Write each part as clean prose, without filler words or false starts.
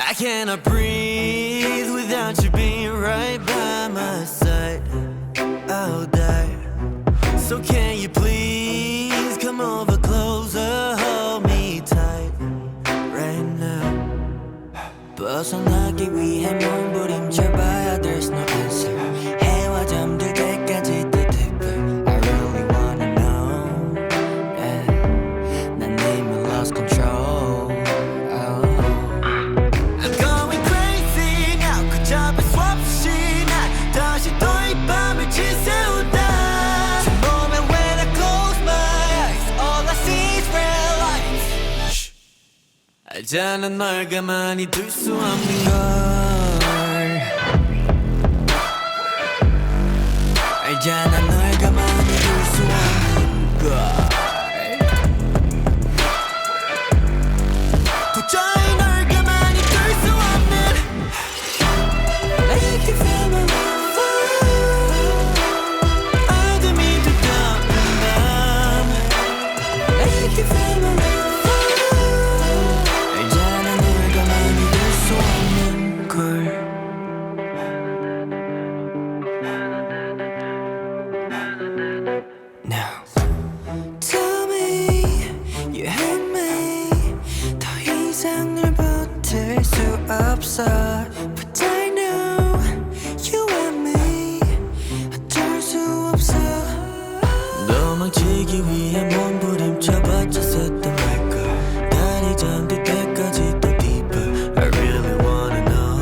I cannot breathe without you being right by my side. I'll die. So can you please come over closer, hold me tight right now. 벗어나기 위해 몸부림쳐봐야 there's no answer. 해와 잠들 때까지 또 deeper. I really wanna know. Yeah. 난 이미 lost control. I'm going crazy now. 그 잡을 수 없이 난 다시 또 이 밤을 지새운다. 제 몸에 when I close my eyes, all I see is red lights. 알잖아 널 가만히 둘 수 없는 걸. 알잖아 널 가만히 둘 수 없는 걸. 도저히 널 가만히 둘 수 없는. Make you feel my love. 어둠이 두꺼운 밤. Make you feel my love. 알잖아 널 가만히 둘 수 없는 걸. Now tell me you hate me. 더 이상 널 버틸 수 없어. But I know you want me. 어쩔 수 없어. 도망치기 위해 몸부림쳐봤자 썼던 말까. 달이 잠들 때까지 또 deeper. I really wanna know.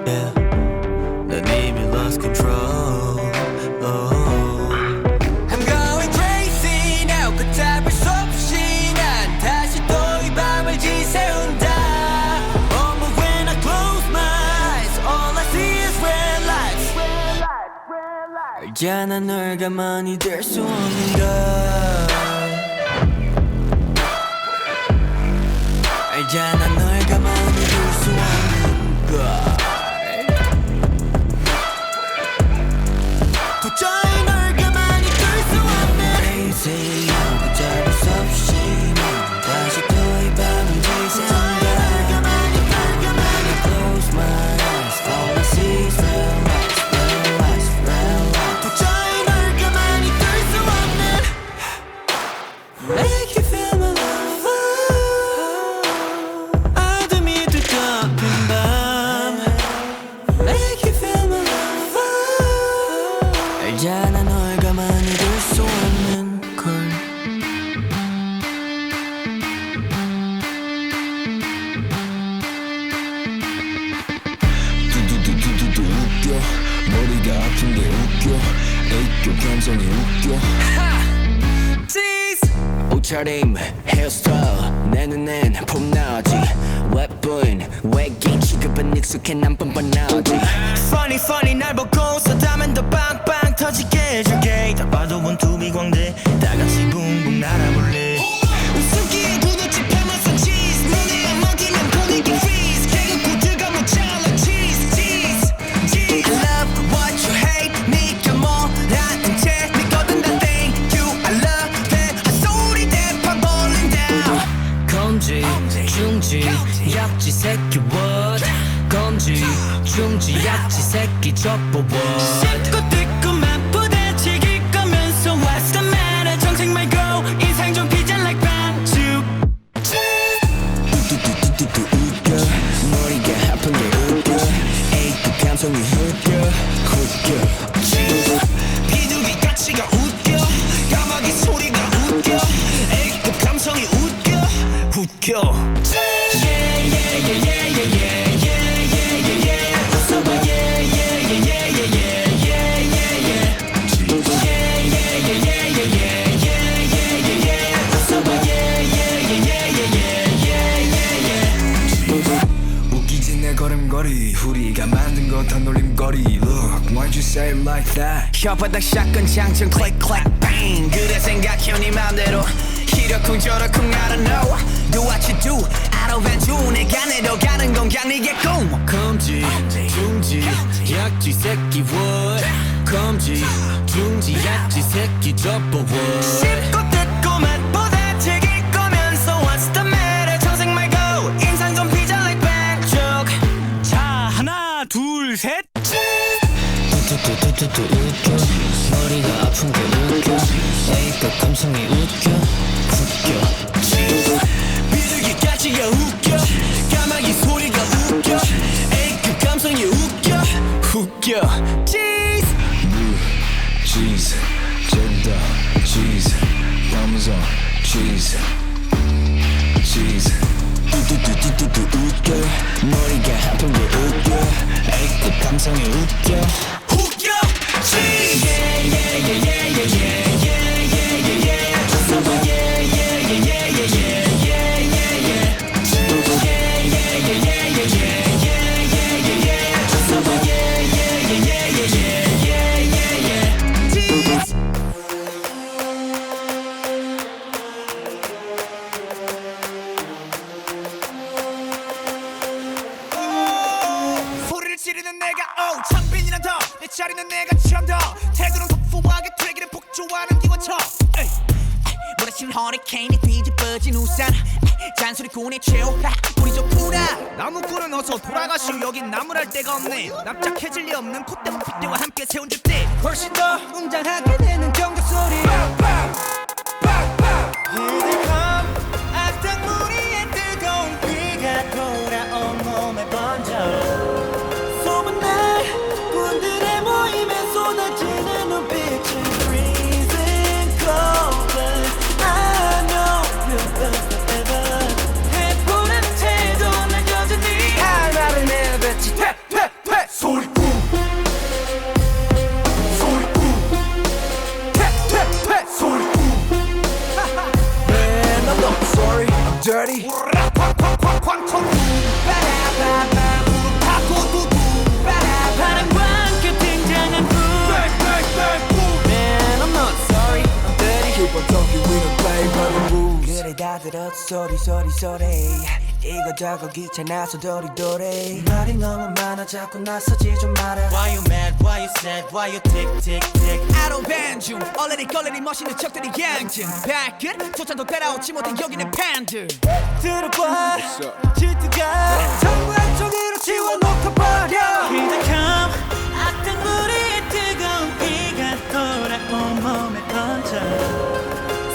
Yeah. 난 이미 lost control. Oh. I'm going crazy now. 걷잡을 수 없이 난 다시 또 이 밤을 지새운다. Oh, but when I close my eyes, all I see is red lights. 알잖아 널 가만히 둘 수 없는 걸. 알잖아 널 가만히 둘 수 없는 걸. 도저히 널 가만히 둘 수 없는. Crazy 걷잡을 수 없이 난 다시 또 이 밤을 지새운다. Close my eyes, all I see is red lights, red lights, red lights. 도저히 널 가만히 둘 수 없는. Make you feel my love. 어둠이 두꺼운 밤. Make you feel my love. 알잖아 널 가만히 둘 수 없는 걸. 두두두두두두 웃겨. 머리가 아픈 게 웃겨. 애교 감정이 웃겨. 옷차림 헤어스타일 내 눈엔 폼나지. 웹보인 외계인 취급은 익숙해 난 뻔뻔하지. Funny funny 날 보고 웃어다면 더 빵빵 터지게 해줄게. 다 봐도 원투비 광대 다같이 붕붕 날아볼래. 웃음기에 구두집 파마산 cheese. 눈에 안 먹이면 분위기 freeze. 개그 코드가 모자라 cheese cheese cheese. I love what you hate. 네가 뭐라는 채 믿거든 다 thank you I love that. 헛소리 대파 벌린다. 검지 중지 약지 새끼 what. 검지 중지 약지 새끼 접어 what. 씹고 뜯고만 부대찌기 거면서 what's the matter. 정색 말고 인상 좀 피자 like 반죽. 두두두두두 웃겨. 머리가 아픈 게 웃겨. 애교 감성이 웃겨. 웃겨. 비둘기 가치가 웃겨. 까마귀 소리가 웃겨. 애교 감성이 웃겨. 웃겨. Yeah yeah yeah yeah yeah yeah yeah yeah yeah. 웃어봐 yeah yeah yeah yeah yeah yeah yeah yeah. Yeah yeah yeah yeah yeah yeah yeah yeah. 웃어봐 yeah yeah yeah yeah yeah yeah yeah. 웃기지 내 걸음걸이. 우리가 만든 거 다 놀림거리. Look, why'd you say it like that? 혓바닥 샷건 장전 click click bang. 그래 생각해 네 맘대로. 이러쿵 저러쿵 I don't know. Do what you do. I don't want you. 내가 내려가는 건 그냥 네겠고. 검지 중지 약지 새끼 what. 검지 중지 약지 새끼 접어 what. 씹고 뜯고 맛보다 튀길 거면서 what's the matter. 정색 말고 인상 좀 피자 like 반죽. 뚜뚜뚜 웃겨 머리가 아픈 게 웃겨 A급 감성이 웃겨 비둘기까지가 웃겨 까마귀 소리가 웃겨 A급 감성이 웃겨 Cheese cheese 젠다 cheese 파메산 cheese cheese 뚜뚜뚜뚜뚜 웃겨 머리가 아픈 게 웃겨 A급 감성이 웃겨 Cheese Yeah yeah yeah yeah yeah yeah yeah yeah yeah yeah Just over yeah yeah yeah yeah yeah yeah yeah yeah yeah Cheese Yeah yeah yeah yeah yeah yeah yeah yeah yeah yeah Just over yeah yeah yeah yeah yeah yeah yeah yeah yeah Cheese 소리를 지르는 내가 창빈이란 더내 자리는 내가 처음 더 태도는 터프하게 되기를 폭주하는 기관총 몰아친 허리케인이 뒤집어진 우산 잔소리꾼의 최후 우리 좋구나 나무꾼은 어서 돌아가시오 여긴 나무랄 데가 없네 납작해질 리 없는 콧대와 핏대와 함께 세운 줍대 훨씬 더 웅장하게 되는 경적소리 악당무리의 뜨거운 비가 돌아온 몸에 번져 소문날 분들의 모임에 쏟아지는 눈빛은 freezing cold but I know you'll love forever 해보라는 태도 난 여전히 알바를 내뱉지 퇴퇴퇴 소리꾼 소리꾼 퇴퇴퇴 소리꾼 Man I'm not sorry I'm dirty 광광광광광 바람과 함께 등장한 불 Man I'm not sorry I'm dirty Keep on talking we don't play by the rules 그래 다 들었어 소리 이거저거 귀찮아서 도리도리 말이 너무 많아 자꾸 나서지 좀 마라 Why you mad, why you sad, why you tick tick tick I don't ban 중 얼레리 걸레리 멋있는 척들이 양진 발끝 조차도 따라오지 못해 여기는 팬들 들어봐 질투가 전부 한쪽으로 지워놓고 버려 기적함 악당무리의 뜨거운 비가 돌아온 몸에 번져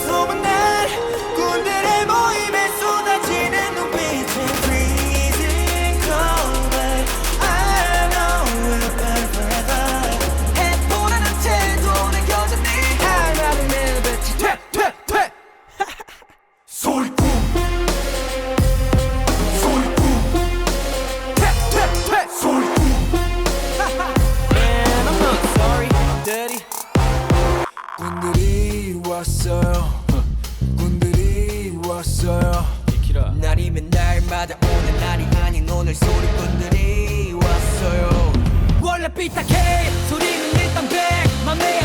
소문날 군대의 모임에 쏟아지는 눈빛은 freezing cold but I know we'll burn forever 해보라는 태도는 여전히 알바를 내뱉지 퇴퇴퇴 소리꾼 소리꾼 퇴퇴퇴 소리꾼 Man I'm not sorry I'm dirty 군들이 왔어요 군들이 왔어요 날이면 날마다 오는 날이 아닌 오늘 소리꾼들이 왔어요 원래 삐딱해 소리는 일단 백 맘에